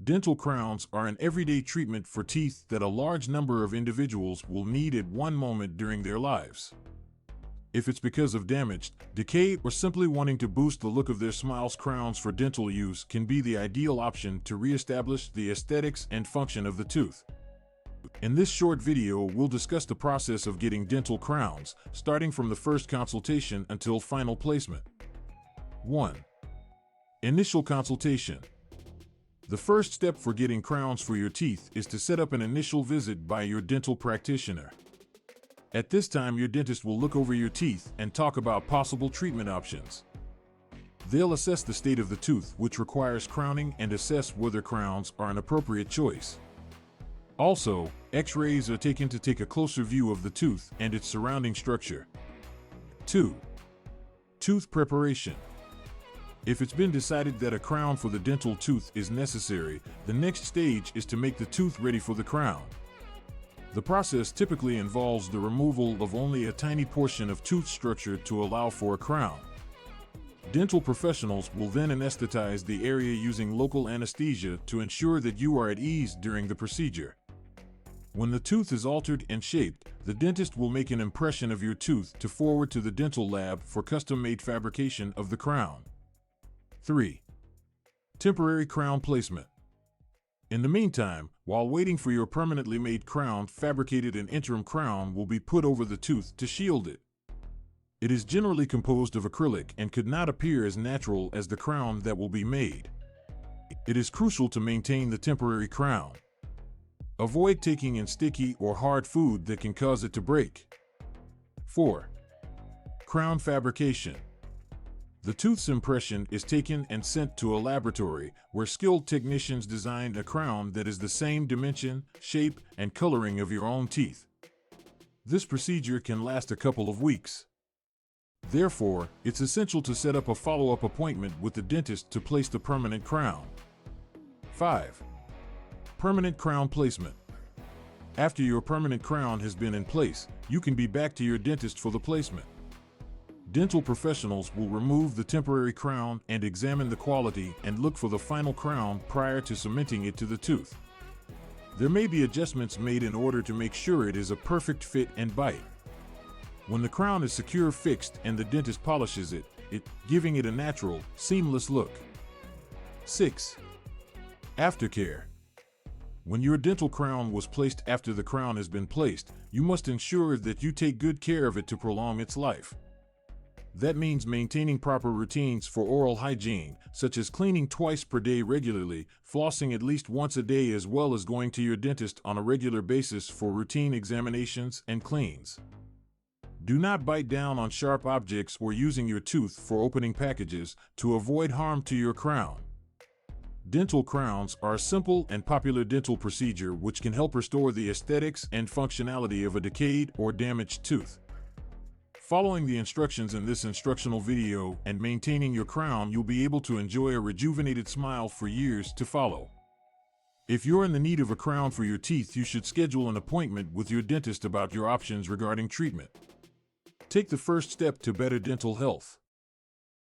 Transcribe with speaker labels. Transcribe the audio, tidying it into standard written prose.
Speaker 1: Dental crowns are an everyday treatment for teeth that a large number of individuals will need at one moment during their lives. If it's because of damaged, decay, or simply wanting to boost the look of their smiles, crowns for dental use can be the ideal option to reestablish the aesthetics and function of the tooth. In this short video, we'll discuss the process of getting dental crowns, starting from the first consultation until final placement. 1. Initial consultation. The first step for getting crowns for your teeth is to set up an initial visit by your dental practitioner. At this time, your dentist will look over your teeth and talk about possible treatment options. They'll assess the state of the tooth, which requires crowning, and assess whether crowns are an appropriate choice. Also, X-rays are taken to take a closer view of the tooth and its surrounding structure. 2. Tooth preparation. If it's been decided that a crown for the dental tooth is necessary, the next stage is to make the tooth ready for the crown. The process typically involves the removal of only a tiny portion of tooth structure to allow for a crown. Dental professionals will then anesthetize the area using local anesthesia to ensure that you are at ease during the procedure. When the tooth is altered and shaped, the dentist will make an impression of your tooth to forward to the dental lab for custom-made fabrication of the crown. 3. Temporary crown placement. In the meantime, while waiting for your permanently made crown, fabricated an interim crown will be put over the tooth to shield it. It is generally composed of acrylic and could not appear as natural as the crown that will be made. It is crucial to maintain the temporary crown. Avoid taking in sticky or hard food that can cause it to break. 4. Crown fabrication. The tooth's impression is taken and sent to a laboratory where skilled technicians design a crown that is the same dimension, shape, and coloring of your own teeth. This procedure can last a couple of weeks. Therefore, it's essential to set up a follow-up appointment with the dentist to place the permanent crown. 5. Permanent crown placement. After your permanent crown has been in place, you can be back to your dentist for the placement. Dental professionals will remove the temporary crown and examine the quality and look for the final crown prior to cementing it to the tooth. There may be adjustments made in order to make sure it is a perfect fit and bite. When the crown is secure, fixed, and the dentist polishes it, giving it a natural, seamless look. 6. Aftercare. When your dental crown was placed, after the crown has been placed, you must ensure that you take good care of it to prolong its life. That means maintaining proper routines for oral hygiene, such as cleaning twice per day regularly, flossing at least once a day, as well as going to your dentist on a regular basis for routine examinations and cleans. Do not bite down on sharp objects or using your tooth for opening packages to avoid harm to your crown. Dental crowns are a simple and popular dental procedure which can help restore the aesthetics and functionality of a decayed or damaged tooth. Following the instructions in this instructional video and maintaining your crown, you'll be able to enjoy a rejuvenated smile for years to follow. If you're in the need of a crown for your teeth, you should schedule an appointment with your dentist about your options regarding treatment. Take the first step to better dental health.